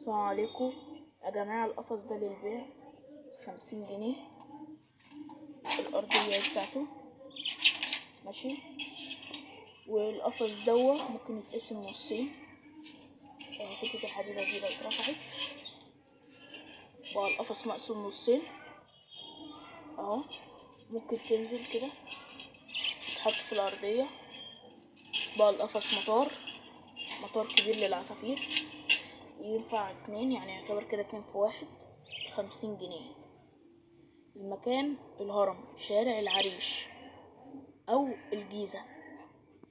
السلام عليكم يا جماعة. القفص ده للبيع 50 جنيه. الأرضية بتاعته ماشي، والقفص دوا ممكن يتقسم نصين. حتة الحديدة دي لو اترفعت بقى القفص مقسوم نصين اهو. ممكن تنزل كده تتحط في الأرضية بقى القفص مطار كبير للعصافير، ينفع 2، يعني يعتبر كده 2 في 1. 50 جنيه. المكان الهرم، شارع العريش أو الجيزة.